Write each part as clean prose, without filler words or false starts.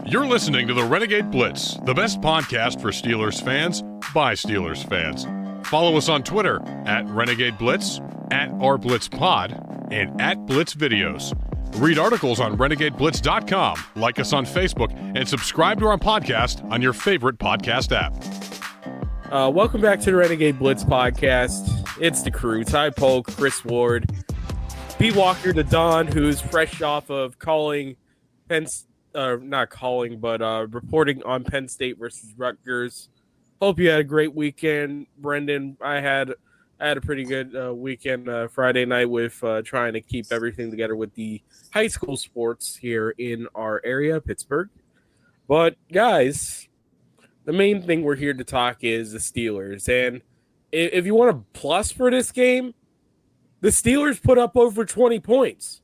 You're listening to the Renegade Blitz, the best podcast for Steelers fans by Steelers fans. Follow us on Twitter at Renegade Blitz, at RBlitzPod, and at Blitz Videos. Read articles on RenegadeBlitz.com, like us on Facebook, and subscribe to our podcast on your favorite podcast app. Welcome back to the Renegade Blitz podcast. It's the crew. Ty Polk, Chris Ward, Pete Walker, the Don, who's fresh off of reporting on Penn State versus Rutgers. Hope you had a great weekend, Brendan. I had a pretty good weekend Friday night with trying to keep everything together with the high school sports here in our area, Pittsburgh. But guys, the main thing we're here to talk is the Steelers. And if you want a plus for this game, the Steelers put up over 20 points.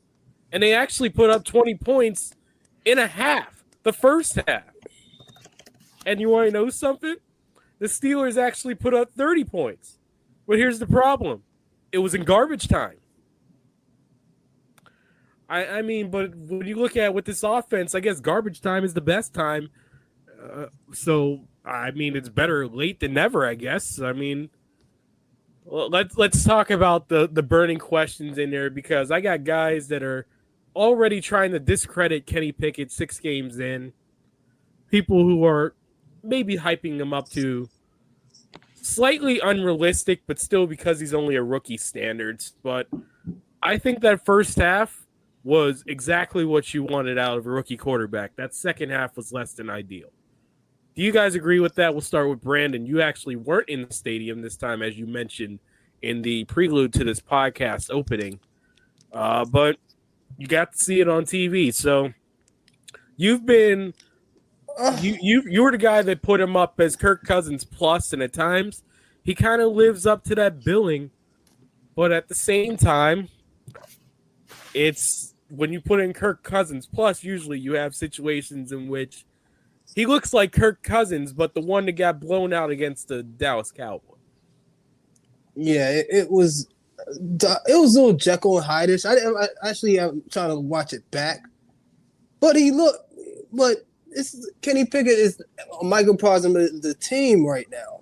And they actually put up 20 points in a half, the first half. And you want to know something? The Steelers actually put up 30 points. But here's the problem. It was in garbage time. I mean, but when you look at with this offense, I guess garbage time is the best time. So, I mean, it's better late than never, I guess. I mean, let's talk about the burning questions in there, because I got guys that are already trying to discredit Kenny Pickett 6 games in. People who are maybe hyping him up to slightly unrealistic, but still because he's only a rookie standards. But I think that first half was exactly what you wanted out of a rookie quarterback. That second half was less than ideal. Do you guys agree with that? We'll start with Brandon. You actually weren't in the stadium this time, as you mentioned in the prelude to this podcast opening. But you got to see it on TV. So you've been you were the guy that put him up as Kirk Cousins plus, and at times he kind of lives up to that billing. But at the same time, it's when you put in Kirk Cousins plus, usually you have situations in which he looks like Kirk Cousins, but the one that got blown out against the Dallas Cowboys. Yeah, it was a little Jekyll and Hyde-ish. I'm trying to watch it back, but Kenny Pickett is a microcosm of the team right now.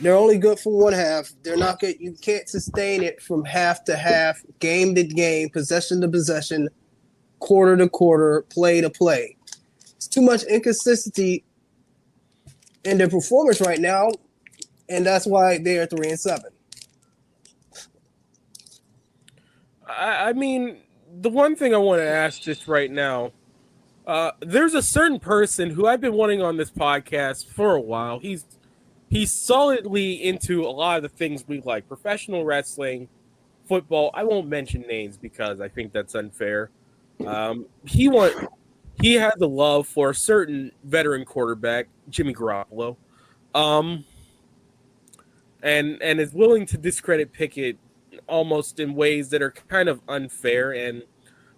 They're only good for one half. They're not good. You can't sustain it from half to half, game to game, possession to possession, quarter to quarter, play to play. It's too much inconsistency in their performance right now, and that's why they are 3-7. I mean, the one thing I want to ask just right now, there's a certain person who I've been wanting on this podcast for a while. He's solidly into a lot of the things we like: professional wrestling, football. I won't mention names because I think that's unfair. He had the love for a certain veteran quarterback, Jimmy Garoppolo, and is willing to discredit Pickett almost in ways that are kind of unfair. And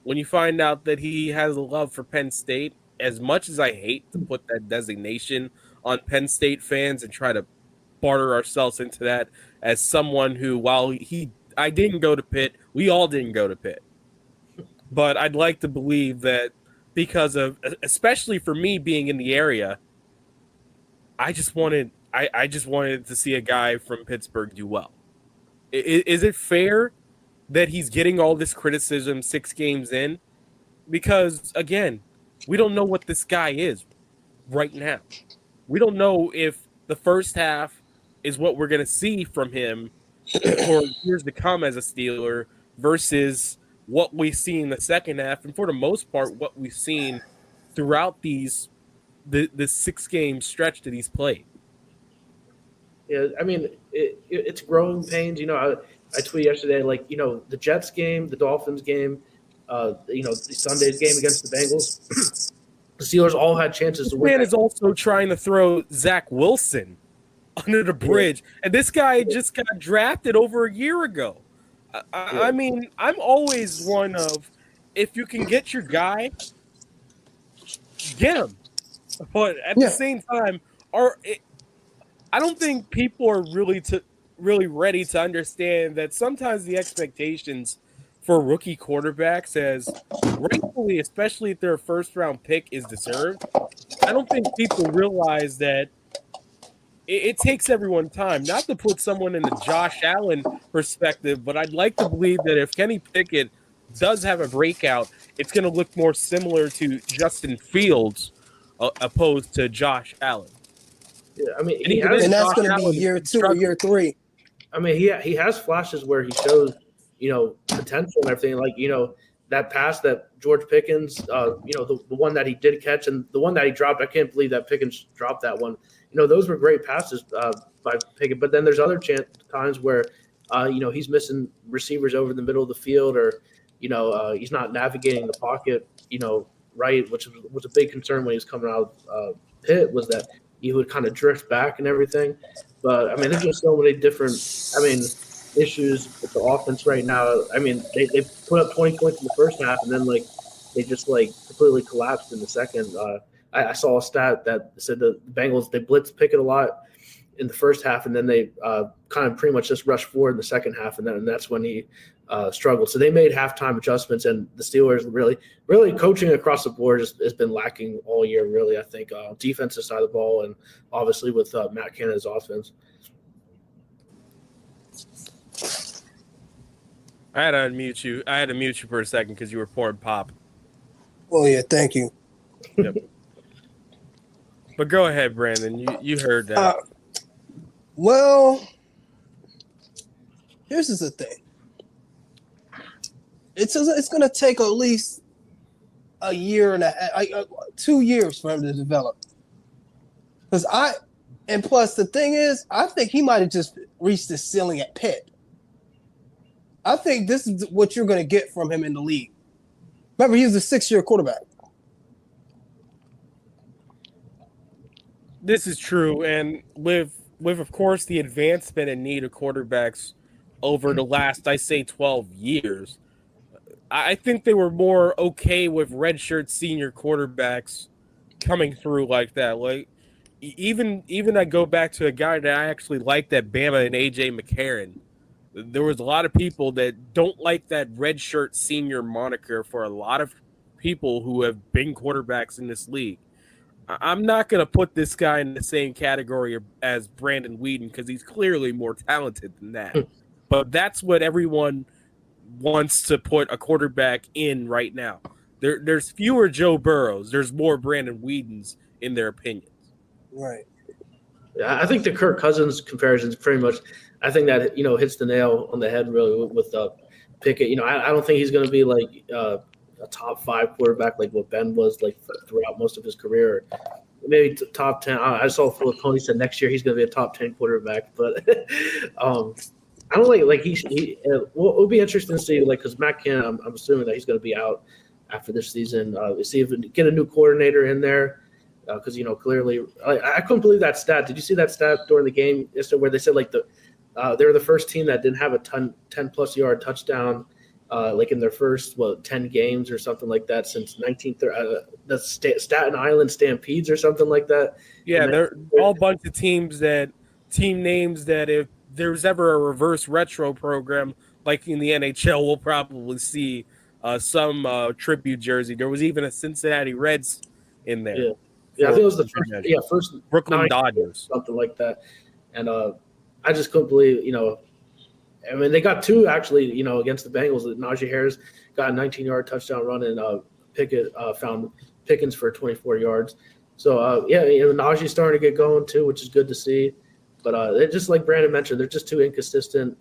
when you find out that he has a love for Penn State, as much as I hate to put that designation on Penn State fans and try to barter ourselves into that as someone who, while I didn't go to Pitt, we all didn't go to Pitt. But I'd like to believe that because of, especially for me being in the area, I just wanted to see a guy from Pittsburgh do well. Is it fair that he's getting all this criticism 6 games in? Because, again, we don't know what this guy is right now. We don't know if the first half is what we're going to see from him for years to come as a Steeler versus what we see in the second half, and for the most part, what we've seen throughout the 6-game stretch that he's played. Yeah, I mean, it's growing pains. You know, I tweeted yesterday, like, you know, the Jets game, the Dolphins game, Sunday's game against the Bengals. The Steelers all had chances to win. Man is also trying to throw Zach Wilson under the bridge, and this guy just got drafted over a year ago. I mean, I'm always one of, if you can get your guy, get him. But at the same time, I don't think people are really ready to understand that sometimes the expectations for rookie quarterbacks as rightfully, especially if their first round pick is deserved. I don't think people realize that it takes everyone time, not to put someone in the Josh Allen perspective, but I'd like to believe that if Kenny Pickett does have a breakout, it's going to look more similar to Justin Fields opposed to Josh Allen. Yeah, I mean, and that's going to be year 2 or year 3. I mean, he has flashes where he shows, potential and everything. Like, that pass that George Pickens, the one that he did catch and the one that he dropped. I can't believe that Pickens dropped that one. Those were great passes by Pickett. But then there's other times where, he's missing receivers over the middle of the field, or, he's not navigating the pocket, right, which was a big concern when he was coming out of Pitt, was that he would kind of drift back and everything. But, I mean, there's just so many different, issues with the offense right now. I mean, they put up 20 points in the first half, and then, they just, completely collapsed in the second. I saw a stat that said the Bengals, they blitzed Pickett a lot in the first half, and then they kind of pretty much just rushed forward in the second half, and that's when he struggled. So they made halftime adjustments, and the Steelers really coaching across the board has been lacking all year, really, I think, defensive side of the ball, and obviously with Matt Canada's offense. I had to unmute you. I had to mute you for a second because you were pouring pop. Oh, yeah, thank you. Yep. But go ahead, Brandon. You heard that. Well, here's the thing. It's going to take at least a year and 2 years for him to develop. Plus the thing is, I think he might have just reached the ceiling at Pitt. I think this is what you're going to get from him in the league. Remember, he was a 6-year quarterback. This is true, and with of course the advancement and need of quarterbacks over the last, I say, 12 years, I think they were more okay with redshirt senior quarterbacks coming through like that. Like even I go back to a guy that I actually liked at Bama and AJ McCarron. There was a lot of people that don't like that redshirt senior moniker for a lot of people who have been quarterbacks in this league. I'm not going to put this guy in the same category as Brandon Weeden because he's clearly more talented than that. But that's what everyone wants to put a quarterback in right now. There's fewer Joe Burrows. There's more Brandon Weedens in their opinions. Right. Yeah, I think the Kirk Cousins comparison is pretty much. I think that hits the nail on the head really with Pickett. I don't think he's going to be like a top 5 quarterback like what Ben was like throughout most of his career. Maybe top 10. I saw Philip Tony said next year he's going to be a top 10 quarterback, but I don't like it will be interesting to see because Matt Cannon, I'm assuming that he's going to be out after this season. See if we get a new coordinator in there. Because clearly, I couldn't believe that stat. Did you see that stat during the game yesterday where they said they were the first team that didn't have a 10-plus yard touchdown in their first 10 games or something like that since 1930. The Staten Island Stampedes or something like that. Yeah, they're all a bunch of team names that if there's ever a reverse retro program like in the NHL, we'll probably see some tribute jersey. There was even a Cincinnati Reds in there. Yeah, I think it was the first Brooklyn Dodgers, something like that. And I just couldn't believe, I mean, they got 2 actually, against the Bengals. Najee Harris got a 19-yard touchdown run, and Pickett found Pickens for 24 yards. So Najee's starting to get going too, which is good to see. But they're just like Brandon mentioned, they're just too inconsistent.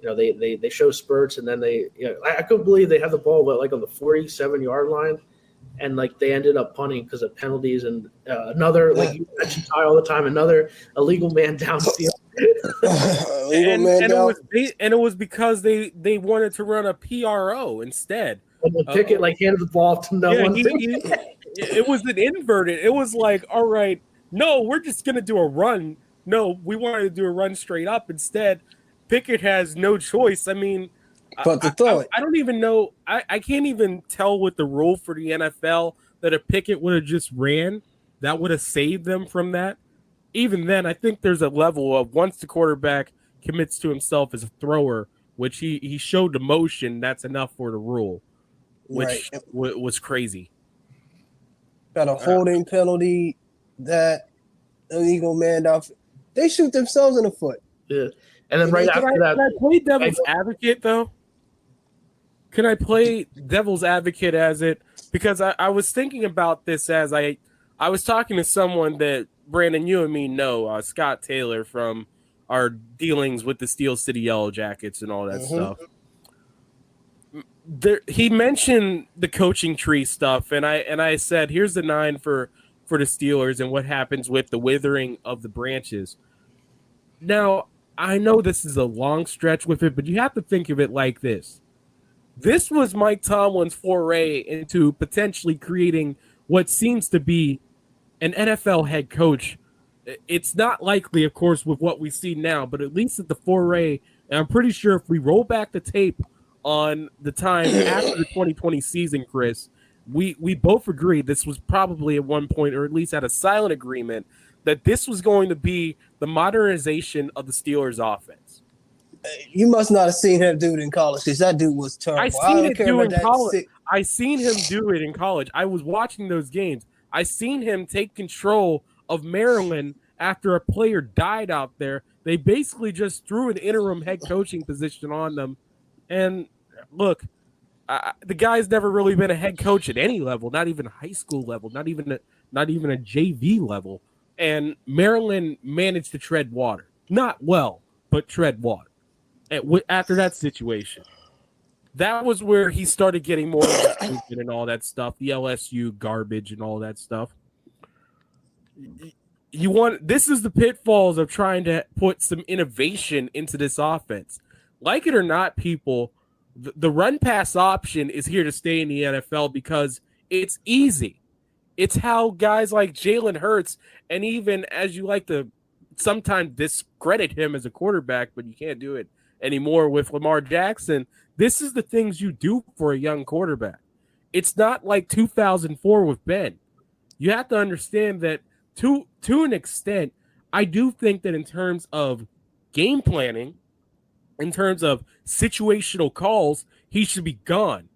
They show spurts, and then I couldn't believe they had the ball on the 47-yard line. And they ended up punting because of penalties and another you mentioned Ty all the time, another illegal man downfield. It was because they wanted to run a PRO instead. And Pickett handed the ball to no one. It was an inverted. It was like, all right, no, we're just gonna do a run. No, we wanted to do a run straight up. Instead, Pickett has no choice. I mean. But to throw it. I don't even know. I can't even tell with the rule for the NFL that if Pickett would have just ran, that would have saved them from that. Even then, I think there's a level of once the quarterback commits to himself as a thrower, which he showed the motion. That's enough for the rule, which was crazy. Got a holding penalty that illegal man down. They shoot themselves in the foot. Yeah. And then right after that, can I play devil's advocate though? Can I play devil's advocate as it? Because I was thinking about this as I was talking to someone that Brandon, you and me know, Scott Taylor from our dealings with the Steel City Yellow Jackets and all that stuff. He mentioned the coaching tree stuff, and I said, here's the 9 for the Steelers and what happens with the withering of the branches. Now, I know this is a long stretch with it, but you have to think of it like this. This was Mike Tomlin's foray into potentially creating what seems to be an NFL head coach. It's not likely, of course, with what we see now, but at least at the foray, and I'm pretty sure if we roll back the tape on the time after the 2020 season, Chris, we both agreed this was probably at one point, or at least had a silent agreement, that this was going to be the modernization of the Steelers offense. You must not have seen him do it in college because that dude was terrible. I seen him do it in college. I seen him do it in college. I was watching those games. I seen him take control of Maryland after a player died out there. They basically just threw an interim head coaching position on them. And look, the guy's never really been a head coach at any level, not even high school level, not even a JV level. And Maryland managed to tread water. Not well, but tread water. After that situation, that was where he started getting more stupid and all that stuff, the LSU garbage and all that stuff. This is the pitfalls of trying to put some innovation into this offense. Like it or not, people, the run pass option is here to stay in the NFL because it's easy. It's how guys like Jalen Hurts, and even as you like to sometimes discredit him as a quarterback, but you can't do it anymore with Lamar Jackson, this is the things you do for a young quarterback. It's not like 2004 with Ben. You have to understand that to an extent, I do think that in terms of game planning, in terms of situational calls, he should be gone.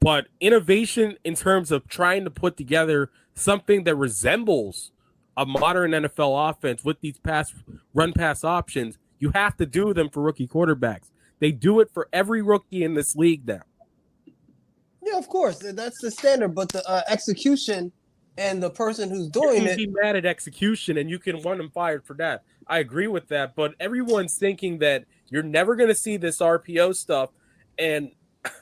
But innovation in terms of trying to put together something that resembles a modern NFL offense with these run pass options, you have to do them for rookie quarterbacks. They do it for every rookie in this league now. Yeah, of course. That's the standard. But the execution and the person who's doing it. You can be mad at execution, and you can want them fired for that. I agree with that. But everyone's thinking that you're never going to see this RPO stuff. And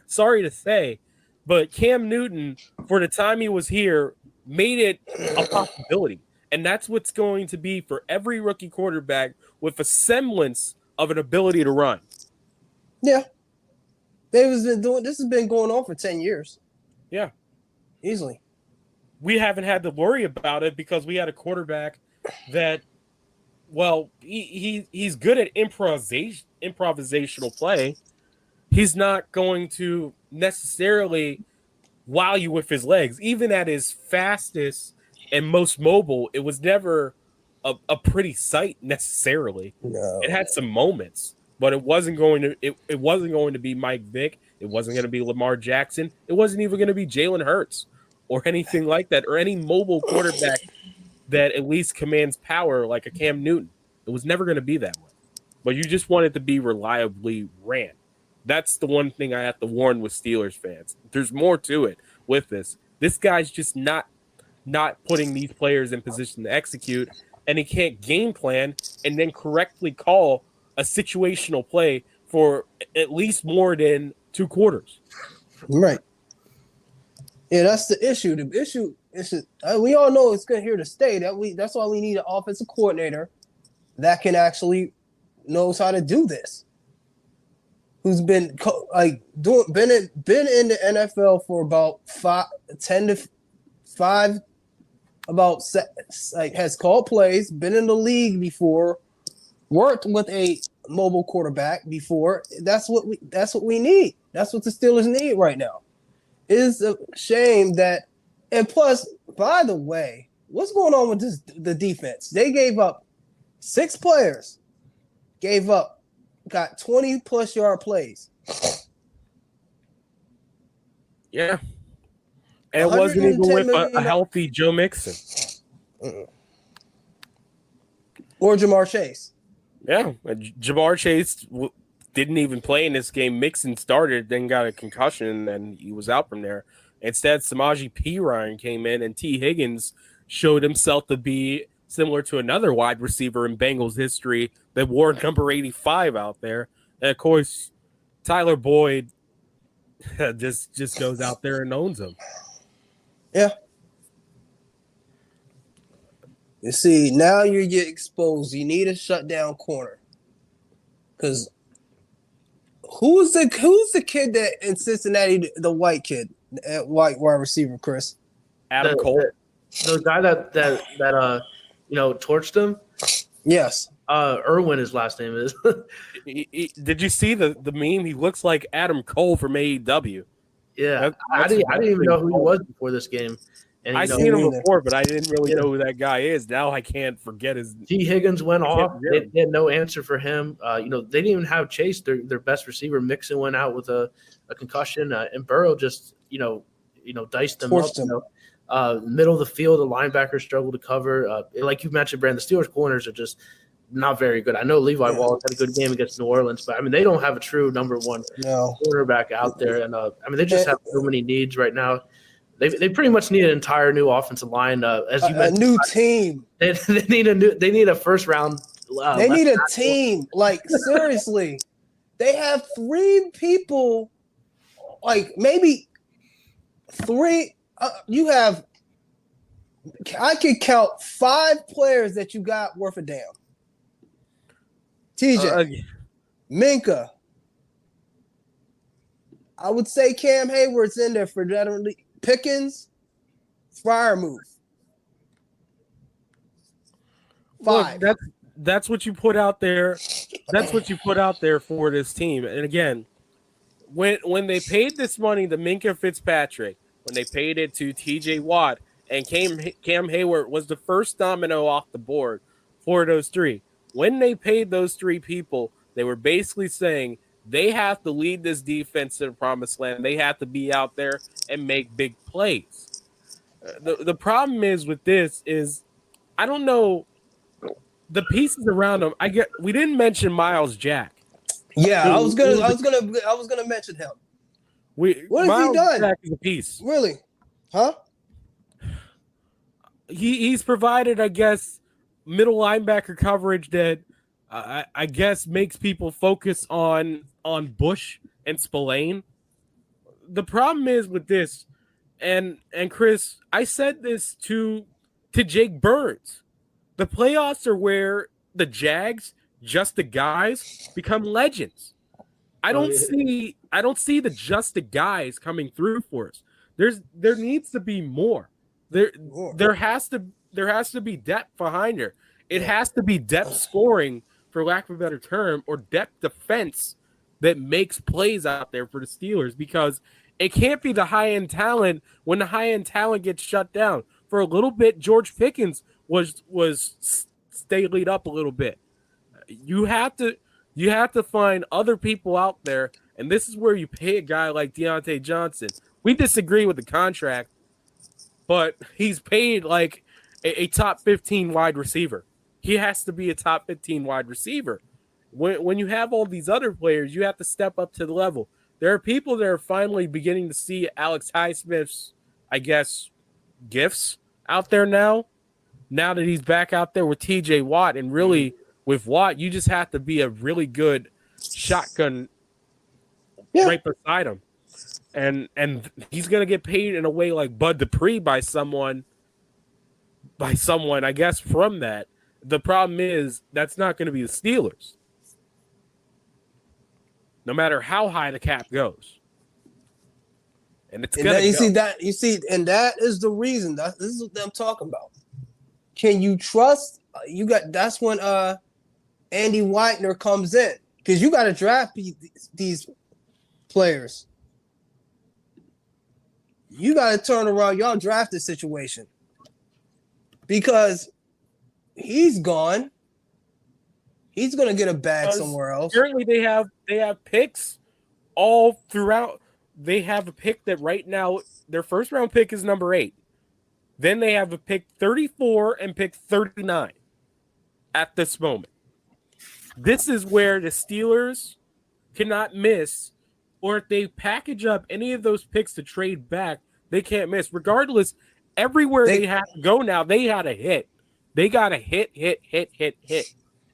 sorry to say, but Cam Newton, for the time he was here, made it a possibility. And that's what's going to be for every rookie quarterback with a semblance of an ability to run. Yeah. This has been going on for 10 years. Yeah. Easily. We haven't had to worry about it because we had a quarterback that, well, he's good at improvisational play. He's not going to necessarily wow you with his legs. Even at his fastest and most mobile, it was never a pretty sight necessarily. No. It had some moments, but it wasn't going to be Mike Vick. It wasn't going to be Lamar Jackson. It wasn't even going to be Jalen Hurts or anything like that, or any mobile quarterback that at least commands power like a Cam Newton. It was never going to be that way. But you just want it to be reliably ran. That's the one thing I have to warn with Steelers fans. There's more to it with this. This guy's just not putting these players in position to execute, and he can't game plan and then correctly call a situational play for at least more than 2 quarters. Right. Yeah, that's the issue. The issue is we all know it's here to stay. That's why we need an offensive coordinator that can actually knows how to do this. Who's been been in the NFL for about 10 to 5, has called plays, been in the league before, worked with a mobile quarterback before. That's what we need. That's what the Steelers need right now. It is a shame that, and plus, by the way, what's going on with the defense? They gave up 6 players, gave up got 20+ yard plays. Yeah. And it wasn't even with a healthy Joe Mixon. Or Jamar Chase. Yeah. Jamar Chase didn't even play in this game. Mixon started, then got a concussion, and he was out from there. Instead, Samaje Perine came in, and T. Higgins showed himself to be similar to another wide receiver in Bengals history that wore number 85 out there. And, of course, Tyler Boyd just goes out there and owns him. Yeah. You see, now you get exposed. You need a shutdown corner. Because who's the kid that in Cincinnati, the white kid, white wide receiver, Chris? Adam Cole. The guy that torched him? Yes. Irwin, his last name is. Did you see the meme? He looks like Adam Cole from AEW. Yeah, I didn't even know who he was before this game. And, I've seen him before, but I didn't really know who that guy is. Now I can't forget his. T. Higgins went off. They had no answer for him. They didn't even have Chase, their best receiver. Mixon went out with a concussion, and Burrow just diced them up. Middle of the field, the linebackers struggled to cover. Like you mentioned, Brand, the Steelers corners are just not very good. I know Levi Wallace had a good game against New Orleans, but they don't have a true number one quarterback out there. And they just have so many needs right now. They pretty much need an entire new offensive line. As you mentioned, a new team. They need a first round. They need a team. Like seriously, they have 3 people. Like maybe 3. You have. I could count 5 players that you got worth a damn. TJ, Minka. I would say Cam Hayward's in there for generally. Pickens, Freiermuth. 5. Look, that's what you put out there. That's what you put out there for this team. And again, when they paid this money to Minka Fitzpatrick, when they paid it to TJ Watt, and Cam Hayward was the first domino off the board for those 3. When they paid those 3 people, they were basically saying they have to lead this defense to the promised land. They have to be out there and make big plays. The problem is with this is I don't know the pieces around them. We didn't mention Miles Jack. Yeah, I was gonna mention him. What has he done? Jack is a piece. Really? Huh? He's provided, I guess, middle linebacker coverage that I guess makes people focus on Bush and Spillane. The problem is with this, and Chris, I said this to Jake Burns. The playoffs are where the Jags, just the guys, become legends. I don't see the just the guys coming through for us. There needs to be more. There has to be depth behind her. It has to be depth scoring, for lack of a better term, or depth defense that makes plays out there for the Steelers, because it can't be the high-end talent when the high-end talent gets shut down. For a little bit, George Pickens was stayed up a little bit. You have to find other people out there, and this is where you pay a guy like Deontay Johnson. We disagree with the contract, but he's paid like a top 15 wide receiver. He has to be a top 15 wide receiver. When you have all these other players, you have to step up to the level. There are people that are finally beginning to see Alex Highsmith's, I guess, gifts out there now that he's back out there with TJ Watt. And really, with Watt, you just have to be a really good shotgun right beside him. And he's going to get paid in a way like Bud Dupree by someone, I guess, from that. The problem is that's not going to be the Steelers, no matter how high the cap goes. And it's going to and that is the reason. This is what I'm talking about. Can you trust? That's when Andy Whitener comes in, because you got to draft these players. You got to turn around y'all drafted situation, because he's gone. He's gonna get a bag somewhere else. Apparently, they have picks all throughout. They have a pick that right now their first round pick is number 8. Then they have a pick 34 and pick 39 at this moment. This is where the Steelers cannot miss, or if they package up any of those picks to trade back, they can't miss. Regardless, everywhere they have to go now, they had a hit. They got a hit.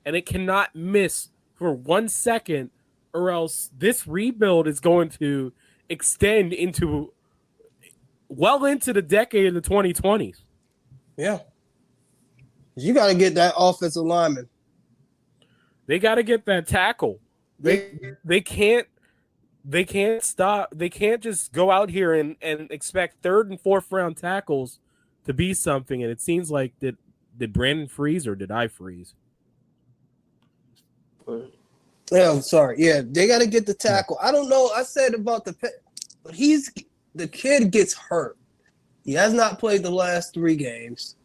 And it cannot miss for 1 second, or else this rebuild is going to extend into well into the decade of the 2020s. Yeah. You got to get that offensive lineman. They got to get that tackle. They can't stop. They can't just go out here and expect 3rd and 4th round tackles to be something. And it seems like did Brandon freeze or did I freeze? Yeah, I'm sorry. Yeah, they got to get the tackle. I don't know. I said about but the kid gets hurt. He has not played the last 3 games.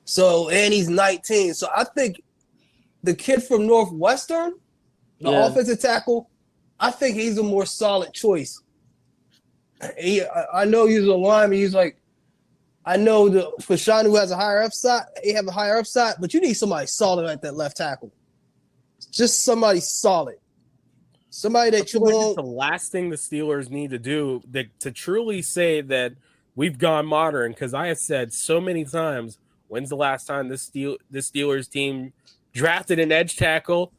So, and he's 19. So I think the kid from Northwestern, the offensive tackle, I think he's a more solid choice. I know he's a lineman. He's like, I know the Fashanu has a higher upside. They have a higher upside, but you need somebody solid at that left tackle. Just somebody solid. Somebody that you want. The last thing the Steelers need to do to truly say that we've gone modern, because I have said so many times, when's the last time this Steelers team drafted an edge tackle?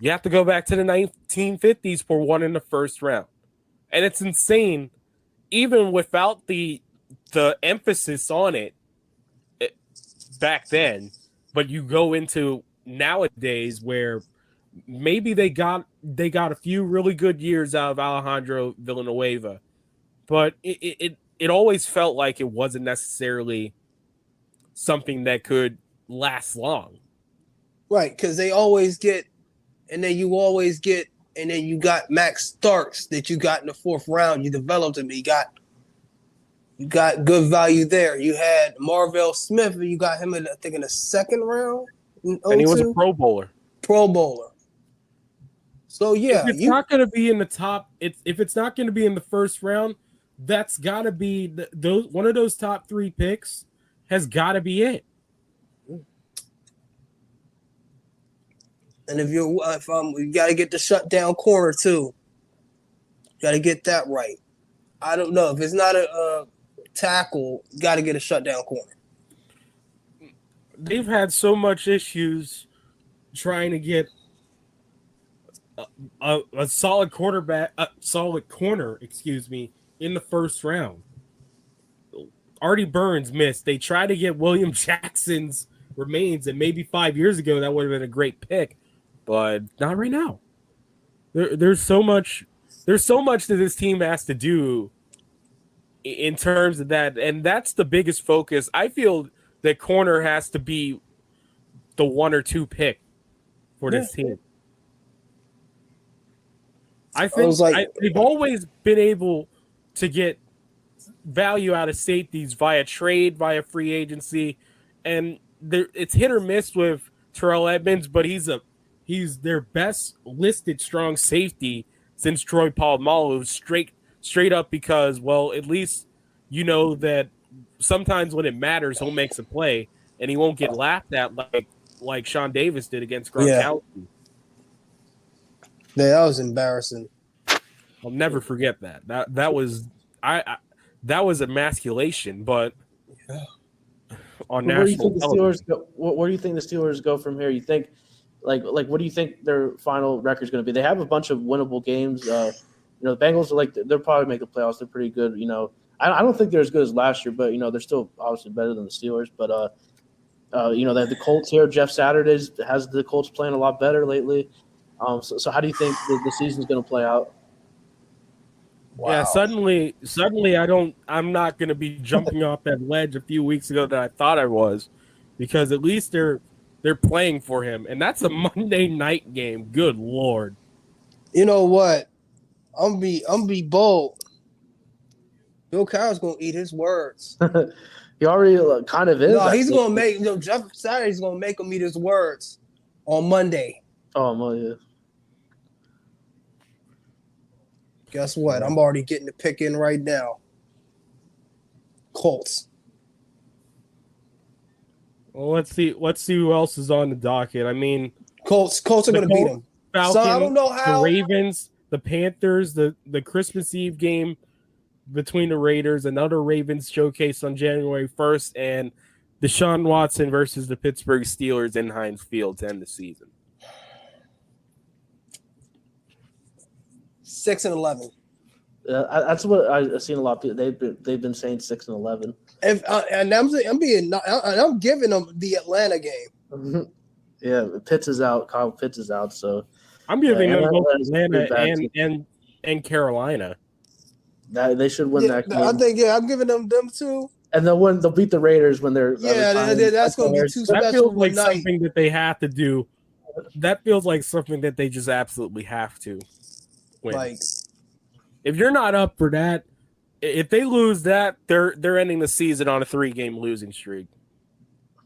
You have to go back to the 1950s for one in the first round. And it's insane, even without the emphasis on it back then. But you go into nowadays where maybe they got a few really good years out of Alejandro Villanueva, but it always felt like it wasn't necessarily something that could last long. Right, because they always get, and then you always get, and then you got Max Starks that you got in the 4th round. You developed him. You got good value there. You had Marvell Smith, and you got him in the 2nd round. And he was a Pro Bowler. So yeah, if it's not going to be in the top, if it's not going to be in the first round, that's got to be one of those top 3 picks has got to be it. And you got to get the shutdown corner too. Got to get that right. I don't know if it's not a tackle. Got to get a shutdown corner. They've had so much issues trying to get a solid quarterback, solid corner, in the first round. Artie Burns missed. They tried to get William Jackson's remains, and maybe 5 years ago that would have been a great pick, but not right now. There's so much that this team has to do in terms of that, and that's the biggest focus. I feel that corner has to be the 1 or 2 pick for this team. I think they've always been able to get value out of safeties via trade, via free agency, and it's hit or miss with Terrell Edmonds, but he's their best listed strong safety since Troy Polamalu, straight up because, well, at least you know that sometimes when it matters, he'll make a play, and he won't get laughed at like Sean Davis did against Gronkowski. Yeah, that was embarrassing. I'll never forget that. That was that was emasculation, but on national television. Where do you think the Steelers go from here? You think, like what do you think their final record is going to be? They have a bunch of winnable games. The Bengals are they'll probably make the playoffs. They're pretty good. I don't think they're as good as last year, but they're still obviously better than the Steelers. But they have the Colts here. Jeff Saturday has the Colts playing a lot better lately. So how do you think the season's going to play out? Wow. Yeah, suddenly I'm not going to be jumping off that ledge a few weeks ago that I thought I was, because at least they're playing for him, and that's a Monday night game. Good Lord. You know what? I'm be bold. Bill Cowher's going to eat his words. He already kind of is. No, he's going to make Jeff Saturday's going to make him eat his words on Monday. Oh, well, yeah. Guess what? I'm already getting the pick in right now. Colts. Well, let's see who else is on the docket. I mean, Colts are going to beat them. Falcons, So I don't know how. the Ravens, the Panthers, the Christmas Eve game between the Raiders, another Ravens showcase on January 1st, and Deshaun Watson versus the Pittsburgh Steelers in Heinz Field to end the season. 6-11. That's what I've seen a lot of people. They've been saying 6-11. And I'm giving them the Atlanta game. Yeah, Pitts is out. Kyle Pitts is out. So I'm giving them both Atlanta's Atlanta and Carolina. They should win that game. I think I'm giving them too. And they'll beat the Raiders when they're that's going to be too special. That feels like something that they have to do. That feels like something that they just absolutely have to win. Like, if you're not up for that, if they lose that, they're ending the season on a 3-game losing streak.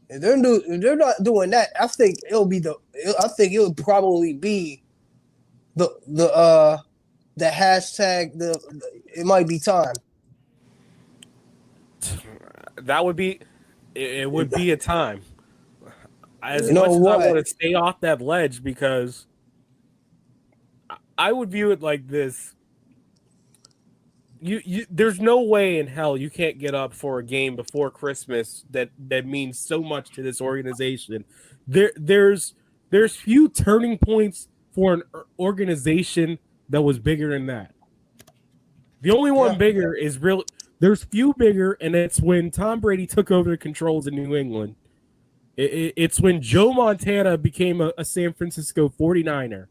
if they're not doing that, I think it'll probably be the hashtag. It might be time. That would be. It would be a time. As You know much as what? I want to stay off that ledge, because I would view it like this. There's no way in hell you can't get up for a game before Christmas that means so much to this organization. There's few turning points for an organization that was bigger than that. The only one bigger is real. There's few bigger, and it's when Tom Brady took over the controls in New England. It's when Joe Montana became a San Francisco 49er.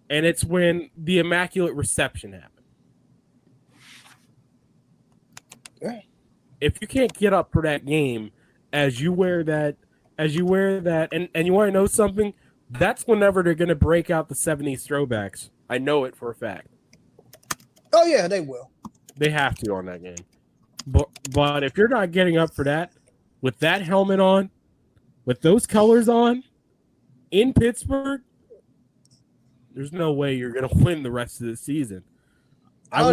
And it's when the Immaculate Reception happened. Yeah. If you can't get up for that game as you wear that, and you want to know something, that's whenever they're going to break out the 70s throwbacks. I know it for a fact. Oh yeah, they will. They have to on that game. But if you're not getting up for that, with that helmet on, with those colors on, in Pittsburgh, there's no way you're going to win the rest of the season. I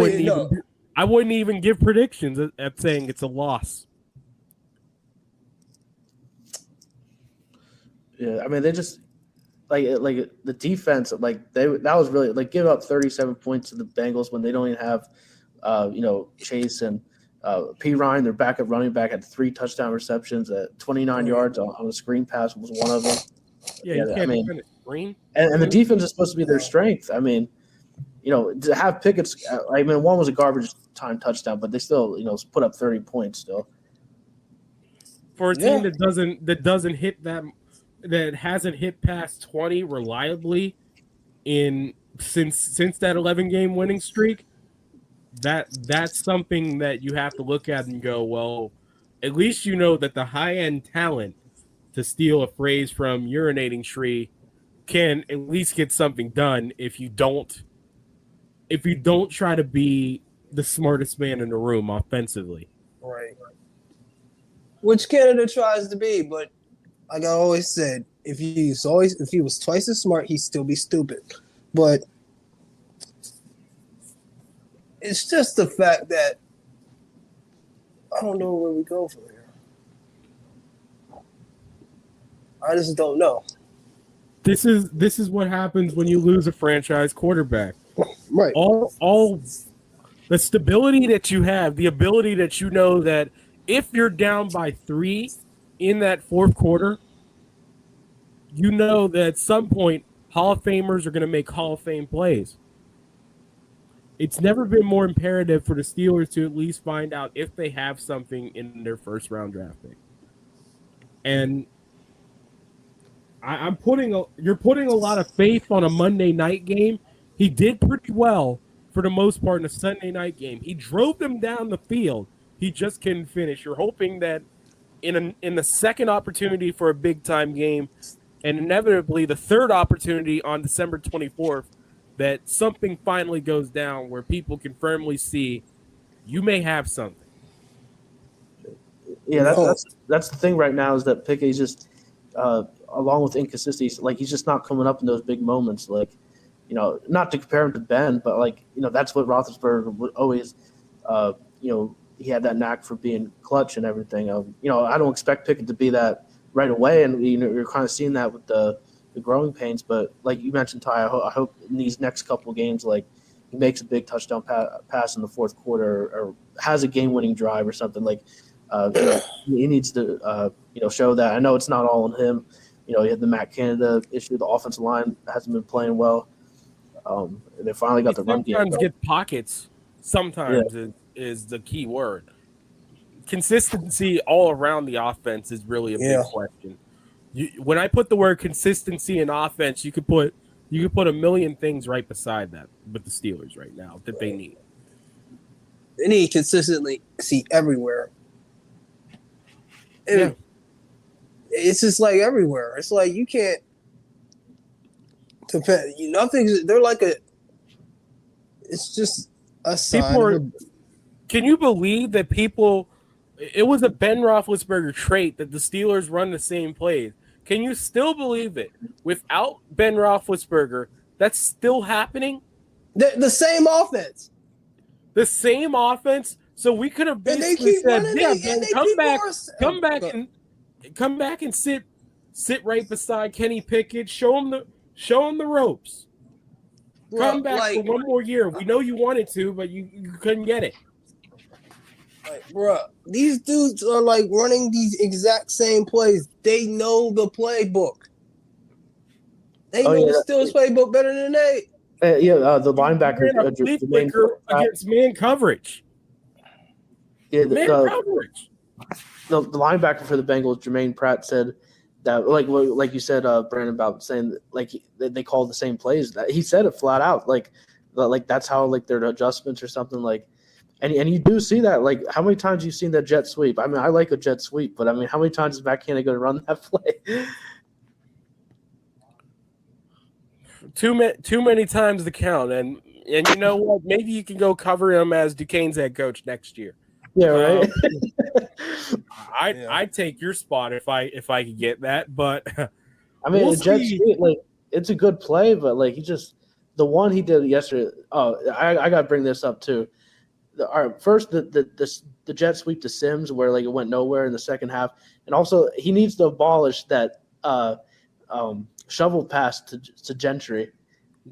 wouldn't even give predictions at saying it's a loss. Yeah, I mean they just like the defense, that was really give up 37 points to the Bengals when they don't even have Chase and P. Ryan, their backup running back, had 3 touchdown receptions at 29 yards on a screen pass was one of them. Yeah, you can't defend a screen. And the defense is supposed to be their strength. I mean, to have Pickett's, one was a garbage time touchdown, but they still, put up 30 points still. For a team that doesn't hit that hasn't hit past 20 reliably since that 11-game winning streak, that's something that you have to look at and go, well, at least you know that the high-end talent, to steal a phrase from Urinating Tree, can at least get something done if you don't try to be the smartest man in the room offensively. Right. Which Canada tries to be, but like I always said, if he was twice as smart, he'd still be stupid. But it's just the fact that I don't know where we go from here. I just don't know. This is what happens when you lose a franchise quarterback. Right. All the stability that you have, the ability that you know that if you're down by 3 in that fourth quarter, you know that at some point Hall of Famers are going to make Hall of Fame plays. It's never been more imperative for the Steelers to at least find out if they have something in their first round draft pick. And you're putting a lot of faith on a Monday night game. He did pretty well for the most part in a Sunday night game. He drove them down the field. He just couldn't finish. You're hoping that in the second opportunity for a big time game, and inevitably the third opportunity on December 24th, that something finally goes down where people can firmly see you may have something. Yeah, that's the thing right now is that Pickett's just along with inconsistencies, like he's just not coming up in those big moments. Like, not to compare him to Ben, but like, that's what Roethlisberger would always, he had that knack for being clutch and everything. I don't expect Pickett to be that right away, and you're kind of seeing that with the growing pains. But like you mentioned, Ty, I hope in these next couple of games, like he makes a big touchdown pass in the fourth quarter, or has a game-winning drive or something. Like he needs to show that. I know it's not all on him. He had the Matt Canada issue. The offensive line hasn't been playing well. They finally got the run game. Sometimes get pockets. Sometimes is the key word. Consistency all around the offense is really a big question. When I put the word consistency in offense, you could put a million things right beside that with the Steelers right now that they need. They need consistency everywhere. It's just like everywhere. It's like you can't compare. They're like it's just a sign. Can you believe that people? It was a Ben Roethlisberger trait that the Steelers run the same plays. Can you still believe it? Without Ben Roethlisberger, that's still happening? The same offense. The same offense? So we could have basically said, Ben, come back and sit right beside Kenny Pickett. Show him the ropes. Come back for one more year. We know you wanted to, but you couldn't get it. Like, bro, these dudes are like running these exact same plays. They know the playbook. They know the Steelers playbook better than they. The linebacker against man coverage. The linebacker for the Bengals, Jermaine Pratt, said that like you said, Brandon, about saying like they called the same plays. He said it flat out, like that's how like their adjustments or something like. And you do see that. Like, how many times have you seen that jet sweep? I mean, I like a jet sweep, but I mean, how many times is Matt Canada going to run that play? Too many times to count. And you know what? Maybe you can go cover him as Duquesne's head coach next year. Yeah, right. I'd take your spot if I could get that. But I mean, we'll jet sweep, like it's a good play, but like the one he did yesterday. Oh, I got to bring this up too. First, the jet sweep to Sims where like it went nowhere in the second half, and also he needs to abolish that shovel pass to Gentry.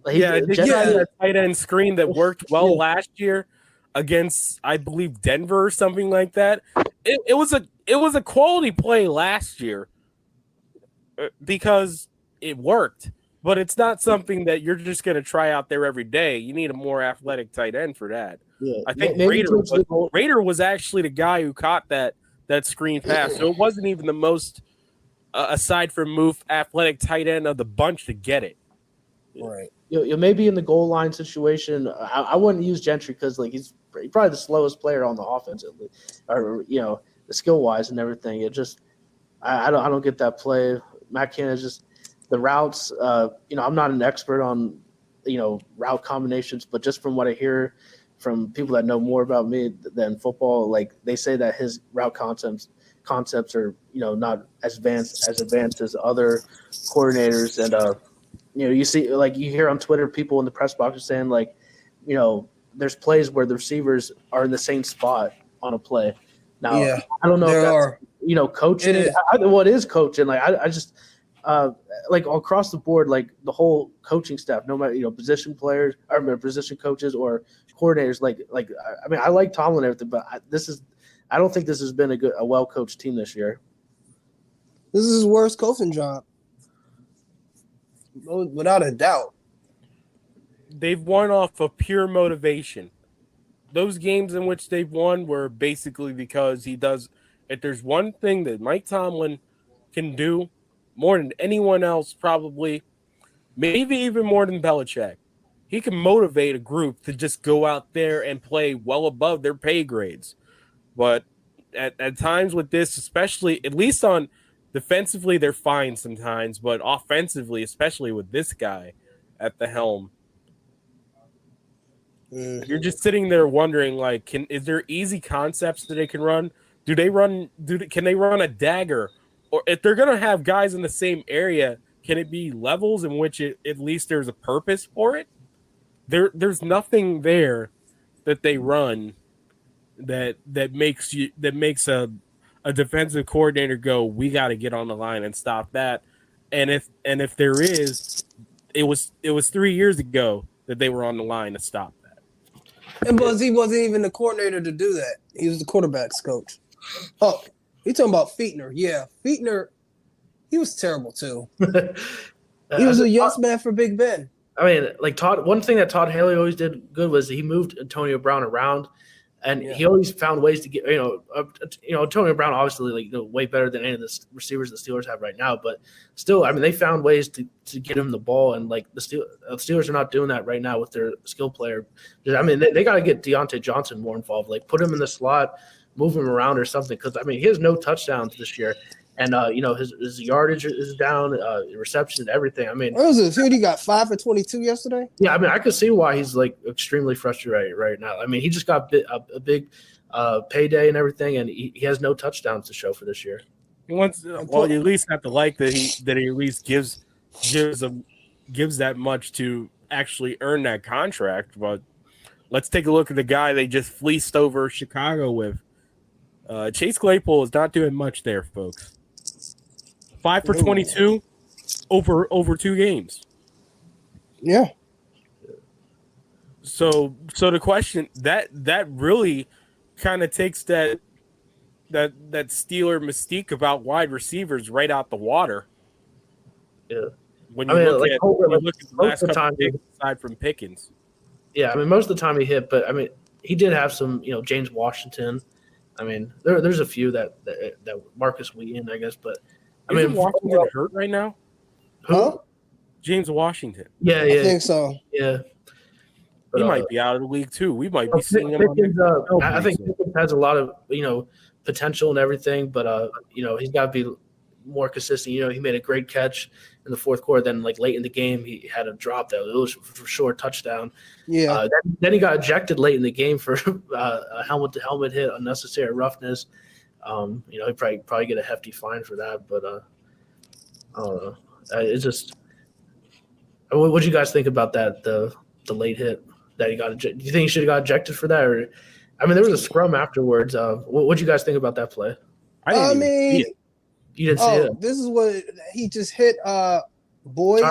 Like, that tight end screen that worked well last year against, I believe, Denver or something like that. It was a quality play last year because it worked, but it's not something that you're just going to try out there every day. You need a more athletic tight end for that. Yeah. I think Rader was actually the guy who caught that screen pass. So it wasn't even the most, aside from move, athletic tight end of the bunch to get it. Right. Maybe in the goal line situation, I wouldn't use Gentry because like he's probably the slowest player on the offense, or the skill wise and everything. It just I don't get that play. Matt Canada just the routes. I'm not an expert on route combinations, but just from what I hear from people that know more about me than football, like they say that his route concepts are not as advanced as other coordinators, and you see like you hear on Twitter people in the press box are saying like there's plays where the receivers are in the same spot on a play. Now I don't know if that's coaching. What is coaching? Like I just like across the board, like the whole coaching staff, no matter position players or position coaches or coordinators, like I mean I like Tomlin and everything, but I don't think this has been a well coached team this year. This is his worst coaching job, without a doubt. They've won off of pure motivation. Those games in which they've won were basically because he does. If there's one thing that Mike Tomlin can do more than anyone else, probably, maybe even more than Belichick, he can motivate a group to just go out there and play well above their pay grades. But at times with this, especially, at least on defensively, they're fine sometimes, but offensively, especially with this guy at the helm, you're just sitting there wondering, like, is there easy concepts that they can run? Can they run a dagger or if they're gonna have guys in the same area, can it be levels in which at least there's a purpose for it? There's nothing there that they run that makes a defensive coordinator go, we got to get on the line and stop that. And if there is, it was 3 years ago that they were on the line to stop that. And Buzz, he wasn't even the coordinator to do that. He was the quarterback's coach. Oh, you talking about Fichtner? Yeah, Fichtner. He was terrible too. He was a yes man for Big Ben. I mean, like Todd. One thing that Todd Haley always did good was he moved Antonio Brown around, and he always found ways to get. Antonio Brown obviously way better than any of the receivers the Steelers have right now. But still, I mean, they found ways to get him the ball, and like the Steelers are not doing that right now with their skill player. I mean, they got to get Deontay Johnson more involved. Like put him in the slot, move him around or something. Because I mean, he has no touchdowns this year. And his yardage is down, reception, everything. I mean, what was it? He got 5 for 22 yesterday. Yeah, I mean, I could see why he's like extremely frustrated right now. I mean, he just got a big payday and everything, and he has no touchdowns to show for this year. He wants, well, you at least have to like that he at least gives that much to actually earn that contract. But let's take a look at the guy they just fleeced over Chicago with. Chase Claypool is not doing much there, folks. 5 for 22 over 2 games. Yeah. So the question that really kind of takes that Steeler mystique about wide receivers right out the water. Yeah. When you look at the last couple of picks aside from Pickens. Yeah, I mean most of the time he hit, but I mean he did have some, James Washington. I mean, there's a few that Marcus Wheaton, I guess, but I mean, Washington hurt right now. Huh? James Washington. Yeah, I think so. Yeah, but, he might be out of the league too. We might be seeing him. I think Pickens has a lot of potential and everything, but he's got to be more consistent. He made a great catch in the fourth quarter. Then, like late in the game, he had a drop that it was for sure a touchdown. Yeah. Then he got ejected late in the game for a helmet-to-helmet hit, unnecessary roughness. He'd probably get a hefty fine for that. But I don't know. It's just. What do you guys think about that? The late hit that he got. Do you think he should have got ejected for that? Or, I mean, there was a scrum afterwards. What do you guys think about that play? I mean. You didn't see it. This is what he just hit. Boyd.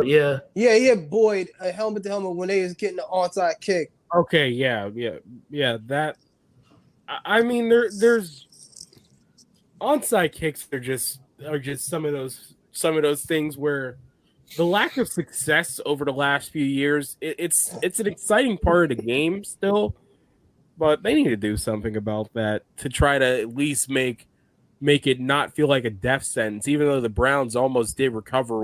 Yeah. Yeah, he hit Boyd a helmet to helmet when they was getting the onside kick. Okay, yeah. That. I mean, there's onside kicks are just some of those things where the lack of success over the last few years. It's an exciting part of the game still, but they need to do something about that to try to at least make it not feel like a death sentence, even though the Browns almost did recover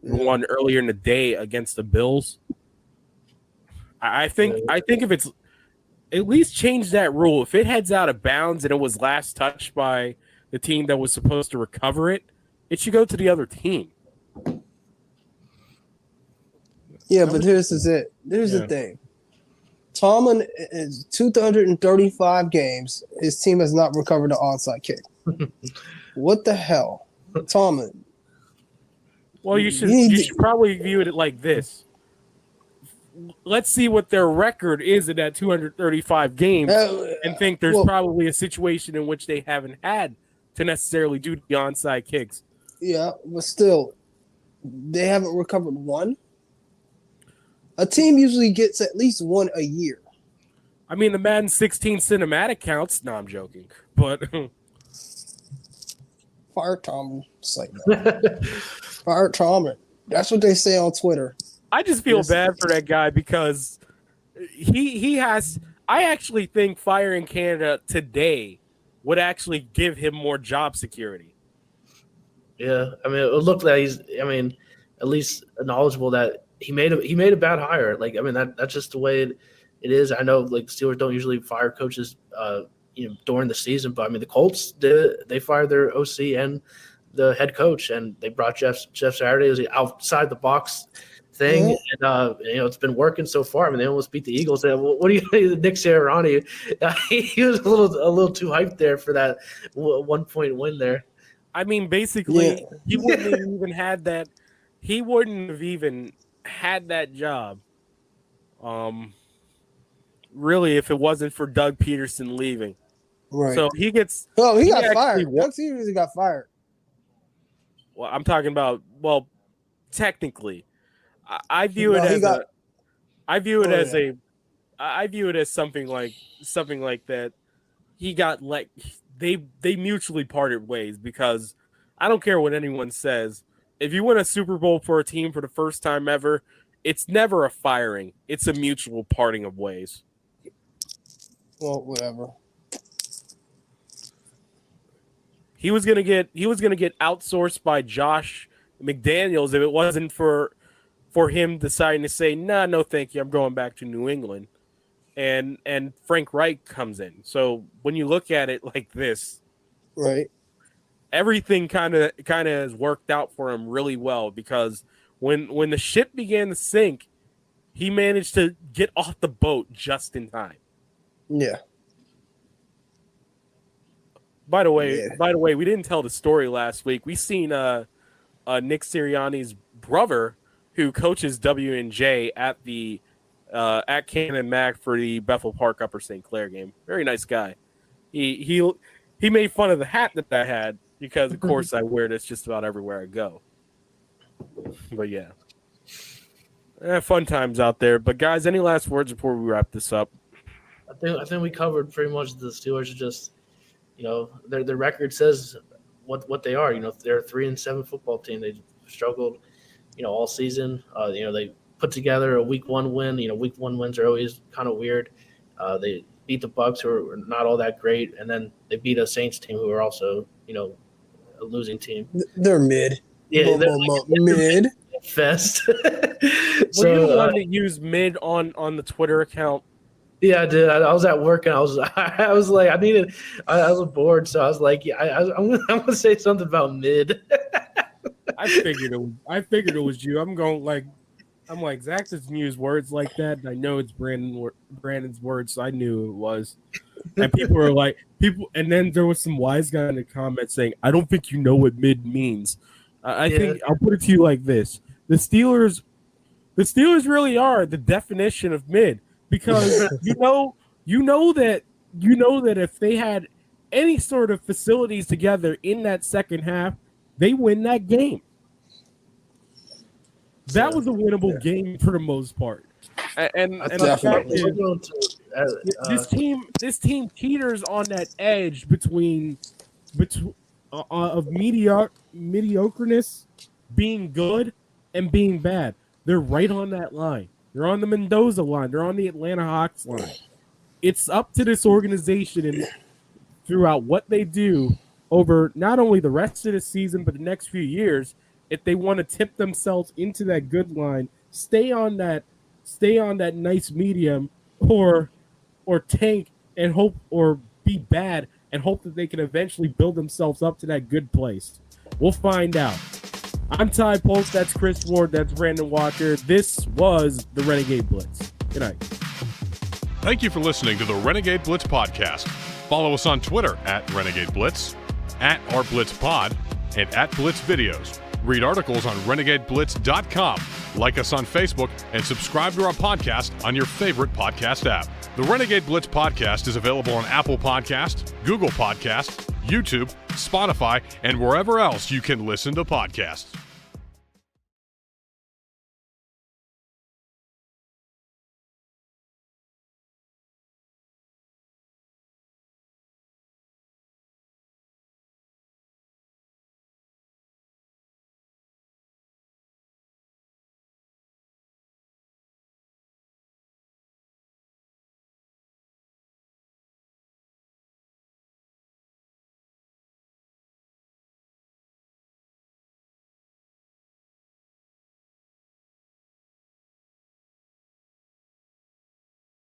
one earlier in the day against the Bills. I think if it's at least change that rule. If it heads out of bounds and it was last touched by the team that was supposed to recover it, it should go to the other team. Yeah, but here's the thing. Tomlin is 235 games. His team has not recovered an onside kick. What the hell, Tomlin? Well, you should probably view it like this. Let's see what their record is in that 235 games, and think there's probably a situation in which they haven't had to necessarily do the onside kicks. Yeah, but still, they haven't recovered one. A team usually gets at least one a year. I mean, the Madden 16 cinematic counts. No, I'm joking, but. Fire Tomlin. Fire Tomlin. That's what they say on Twitter. I just feel bad for that guy because he has. I actually think firing Canada today would actually give him more job security. Yeah, I mean, it looked like he's. I mean, at least knowledgeable that he made a bad hire. Like, I mean, that's just the way it is. I know, like, Steelers don't usually fire coaches. During the season, but I mean the Colts did. They fired their OC and the head coach, and they brought Jeff Saturday as the outside the box thing, and it's been working so far. I mean they almost beat the Eagles. What do you think? Nick Sirianni, he was a little too hyped there for that 1 point win there. I mean, basically, Yeah. he wouldn't have even had that. He wouldn't have even had that job. Really, if it wasn't for Doug Peterson leaving. Right. So he gets. Oh, he got actually fired. wa- Doug Peterson got fired. Well, I'm talking about. Well, technically, I view it No, he as got- a. I view it Oh, as yeah. a. I view it as something like that. He got like they mutually parted ways because I don't care what anyone says. If you win a Super Bowl for a team for the first time ever, it's never a firing. It's a mutual parting of ways. Well, whatever. He was gonna get outsourced by Josh McDaniels if it wasn't for him deciding to say, nah, no thank you, I'm going back to New England. And Frank Reich comes in. So when you look at it like this, Right. everything kind of has worked out for him really well because when the ship began to sink, he managed to get off the boat just in time. Yeah. By the way, we didn't tell the story last week. We seen Nick Sirianni's brother, who coaches W&J at the at Cannon Mac for the Bethel Park Upper St. Clair game. Very nice guy. He made fun of the hat that I had because, of course, I wear this just about everywhere I go. But yeah, fun times out there. But guys, any last words before we wrap this up? I think we covered pretty much. The Steelers are just, their record says what they are. They're a 3-7 football team. They struggled, all season. They put together a week 1 win. Week 1 wins are always kind of weird. They beat the Bucs, who are not all that great, and then they beat a Saints team who are also, a losing team. They're mid. Yeah, they're mid. fest. Were you the one that used mid on the Twitter account? Yeah, I did. I was at work and I was like, I was bored, so I was like, yeah, I'm gonna say something about mid. I figured it was you. I'm like, Zach doesn't use words like that, and I know it's Brandon's words, so I knew it was. And people were like, and then there was some wise guy in the comments saying, "I don't think you know what mid means." I think I'll put it to you like this: the Steelers really are the definition of mid, because you know that if they had any sort of facilities together in that second half, they win that game. That was a winnable game for the most part. And the fact is, this team teeters on that edge between of mediocreness, being good, and being bad. They're right on that line. They're on the Mendoza line. They're on the Atlanta Hawks line. It's up to this organization and throughout what they do over not only the rest of the season but the next few years, if they want to tip themselves into that good line, stay on that nice medium, or tank and hope, or be bad and hope that they can eventually build themselves up to that good place. We'll find out. I'm Ty Polk. That's Chris Ward. That's Brandon Walker. This was the Renegade Blitz. Good night. Thank you for listening to the Renegade Blitz podcast. Follow us on Twitter at Renegade Blitz, at @RBlitzPod, and at Blitz Videos. Read articles on RenegadeBlitz.com, like us on Facebook, and subscribe to our podcast on your favorite podcast app. The Renegade Blitz podcast is available on Apple Podcasts, Google Podcasts, YouTube, Spotify, and wherever else you can listen to podcasts.